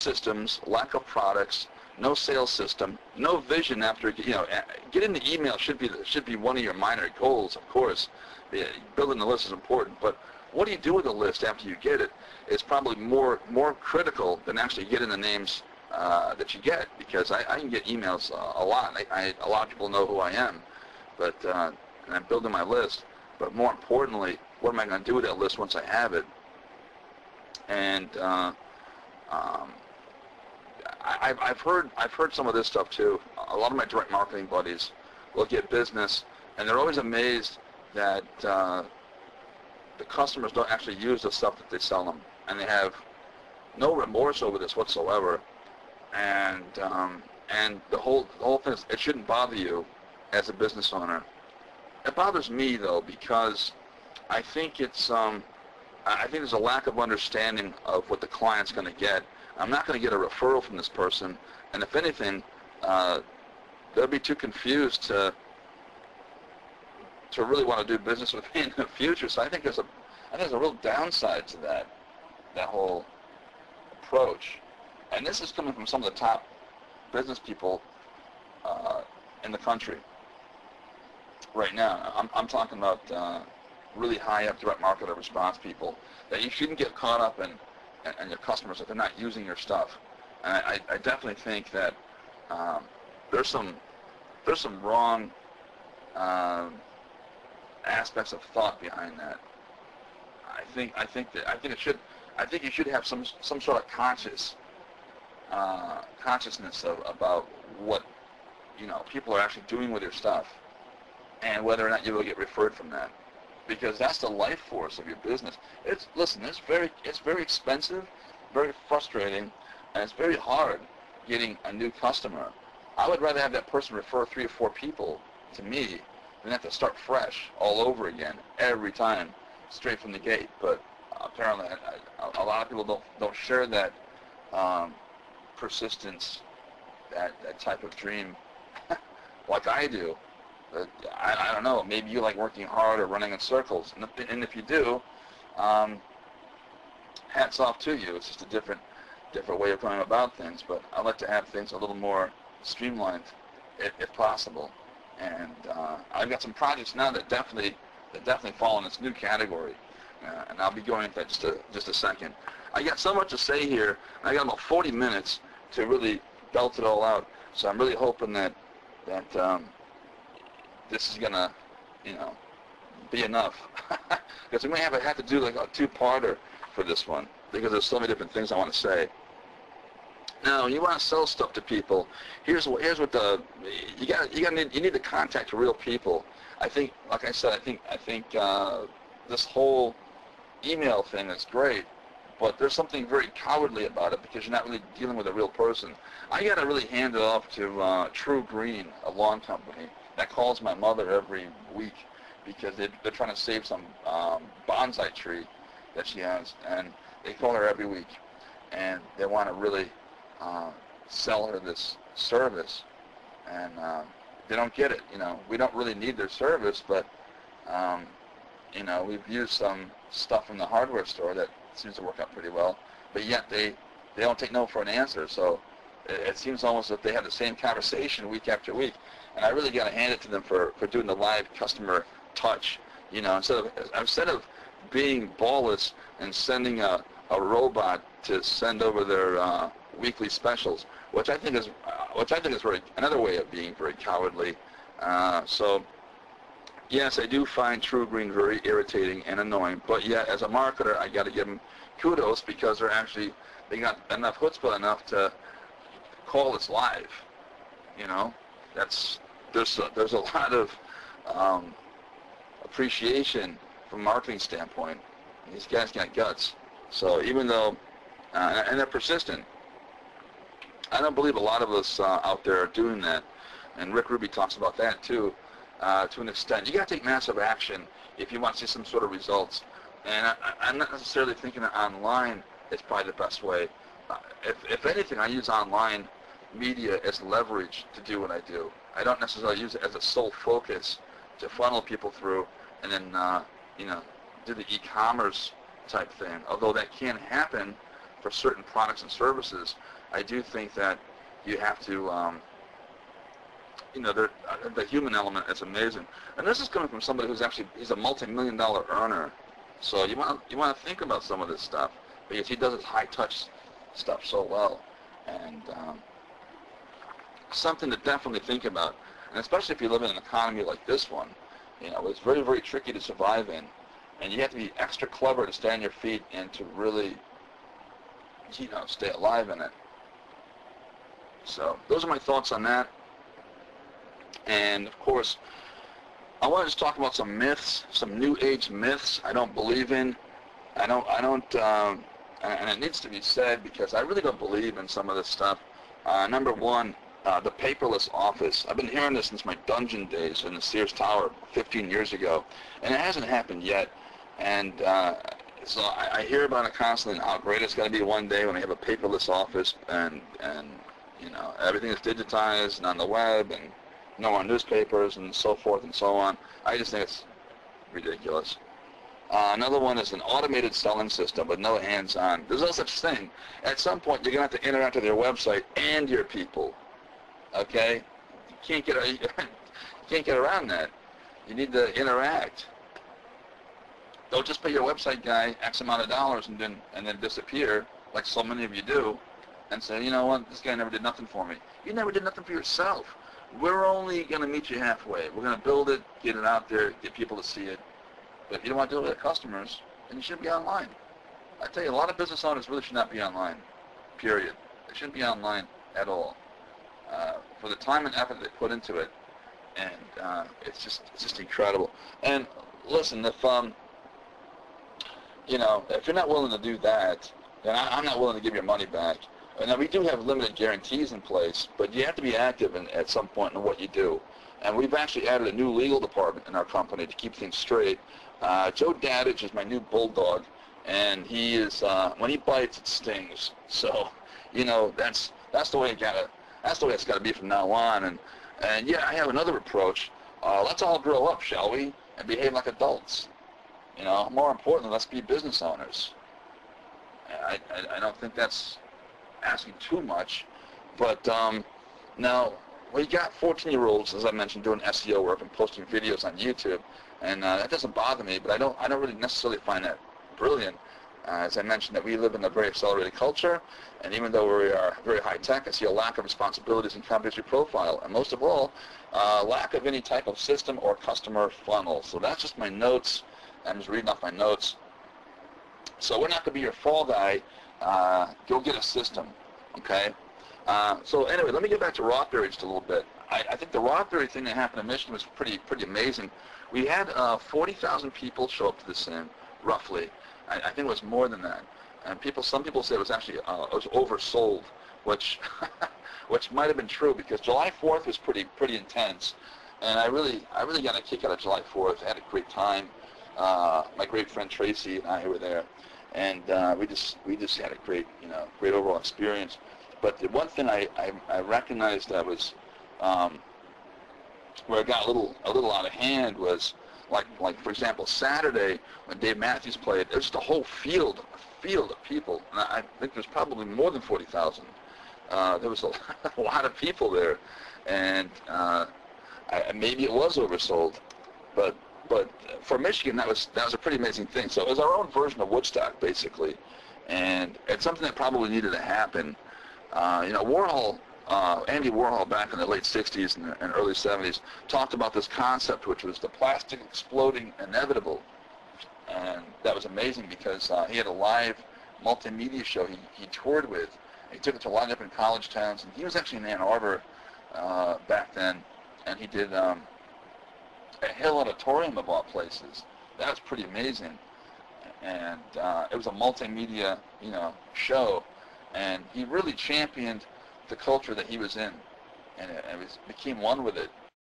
systems, lack of products, no sales system, no vision after, getting the email should be one of your minor goals, of course. Building the list is important, but what do you do with the list after you get it is probably more critical than actually getting the names that you get, because I can get emails a lot. A lot of people know who I am, but and I'm building my list. But more importantly, what am I going to do with that list once I have it? And I've heard some of this stuff too. A lot of my direct marketing buddies will get business, and they're always amazed that the customers don't actually use the stuff that they sell them, and they have no remorse over this whatsoever. And the whole thing is, it shouldn't bother you as a business owner. It bothers me though, because I think there's a lack of understanding of what the client's going to get. I'm not going to get a referral from this person, and if anything, they'll be too confused to really want to do business with me in the future. So I think there's a real downside to that whole approach. And this is coming from some of the top business people in the country right now. I'm talking about really high up direct marketer response people, that you shouldn't get caught up in your customers if they're not using your stuff. And I definitely think that there's some wrong aspects of thought behind that. I think you should have some sort of consciousness about what people are actually doing with your stuff, and whether or not you will get referred from that, because that's the life force of your business. It's very expensive, very frustrating, and it's very hard getting a new customer. I would rather have that person refer 3 or 4 people to me than have to start fresh all over again every time, straight from the gate. But apparently, a lot of people don't share that persistence, that type of dream, like I do. But I don't know. Maybe you like working hard or running in circles, and if you do, hats off to you. It's just a different way of going about things. But I like to have things a little more streamlined, if possible. And I've got some projects now that definitely fall in this new category, and I'll be going into that just a second. I got so much to say here. I got about 40 minutes to really belt it all out. So I'm really hoping that this is gonna, be enough. Because we may have to do like a 2-parter for this one, because there's so many different things I want to say. Now, you want to sell stuff to people. Here's what you need to contact real people. I think, like I said, I think this whole email thing is great, but there's something very cowardly about it, because you're not really dealing with a real person. I got to really hand it off to True Green, a lawn company that calls my mother every week, because they're trying to save some bonsai tree that she has, and they call her every week, and they want to really sell her this service, and they don't get it. We don't really need their service, but we've used some stuff from the hardware store that seems to work out pretty well, but yet they don't take no for an answer. So it seems almost that they have the same conversation week after week, and I really got to hand it to them for doing the live customer touch. Instead of being ballless and sending a robot to send over their weekly specials, which I think is another way of being very cowardly. So yes, I do find True Green very irritating and annoying, but yet as a marketer, I got to give them kudos, because they got enough chutzpah enough to call us live. There's a lot of appreciation from a marketing standpoint. These guys got guts. So even though, and they're persistent, I don't believe a lot of us out there are doing that. And Rick Ruby talks about that too, to an extent. You got to take massive action if you want to see some sort of results. And I'm not necessarily thinking that online is probably the best way. If anything, I use online media as leverage to do what I do. I don't necessarily use it as a sole focus to funnel people through and then do the e-commerce type thing. Although that can happen, for certain products and services, I do think that you have to, the human element is amazing. And this is coming from somebody he's a multi-million-dollar earner. So you want to think about some of this stuff, because he does his high-touch stuff so well. And something to definitely think about. And especially if you live in an economy like this one, it's very, very tricky to survive in. And you have to be extra clever to stay on your feet and to really, stay alive in it. So those are my thoughts on that. And of course, I want to just talk about some myths, some new age myths I don't believe in. I don't, and it needs to be said because I really don't believe in some of this stuff. Number one, the paperless office. I've been hearing this since my dungeon days in the Sears Tower 15 years ago, and it hasn't happened yet. And so I hear about it constantly, and how great it's going to be one day when I have a paperless office, and everything is digitized and on the web, and no more newspapers and so forth and so on. I just think it's ridiculous. Another one is an automated selling system with no hands-on. There's no such thing. At some point, you're going to have to interact with your website and your people. Okay? You can't get around that. You need to interact. Don't just pay your website guy X amount of dollars and then disappear, like so many of you do, and say, you know what, this guy never did nothing for me. You never did nothing for yourself. We're only going to meet you halfway. We're going to build it, get it out there, get people to see it. But if you don't want to do it with customers, then you shouldn't be online. I tell you, a lot of business owners really should not be online, period. They shouldn't be online at all. For the time and effort they put into it, and it's just incredible. And listen, if you're not willing to do that, then I'm not willing to give your money back. Now, we do have limited guarantees in place, but you have to be active at some point in what you do. And we've actually added a new legal department in our company to keep things straight. Joe Dadich is my new bulldog, and he is, when he bites, it stings. So, that's the way it's got to be from now on. And yeah, I have another approach. Let's all grow up, shall we, and behave like adults. More importantly, let's be business owners. I don't think that's asking too much, but now we got 14-year-olds, as I mentioned, doing SEO work and posting videos on YouTube, and that doesn't bother me. But I don't really necessarily find that brilliant. As I mentioned, that we live in a very accelerated culture, and even though we are very high tech, I see a lack of responsibilities in companies we profile, and most of all, lack of any type of system or customer funnel. So that's just my notes. I'm just reading off my notes. So we're not going to be your fall guy. Go get a system, okay? So anyway, let me get back to Rothbury just a little bit. I think the Rothbury thing that happened in Michigan was pretty amazing. We had 40,000 people show up to this thing, roughly. I think it was more than that. And some people say it was actually it was oversold, which which might have been true because July 4th was pretty intense, and I really got a kick out of July 4th. I had a great time. My great friend Tracy and I were there, and we just had a great overall experience. But the one thing I recognized that was where it got a little out of hand was like for example Saturday when Dave Matthews played, it was just a whole field of people, and I think there's probably more than 40,000. There was a lot of people there, and maybe it was oversold, but for Michigan, that was a pretty amazing thing. So it was our own version of Woodstock, basically, and it's something that probably needed to happen. Warhol, Andy Warhol, back in the late '60s and early '70s, talked about this concept, which was the plastic exploding inevitable, and that was amazing because he had a live multimedia show he toured with. He took it to a lot of different college towns, and he was actually in Ann Arbor back then, and he did a Hill Auditorium of all places. That was pretty amazing, and it was a multimedia, show, and he really championed the culture that he was in, and it became one with it.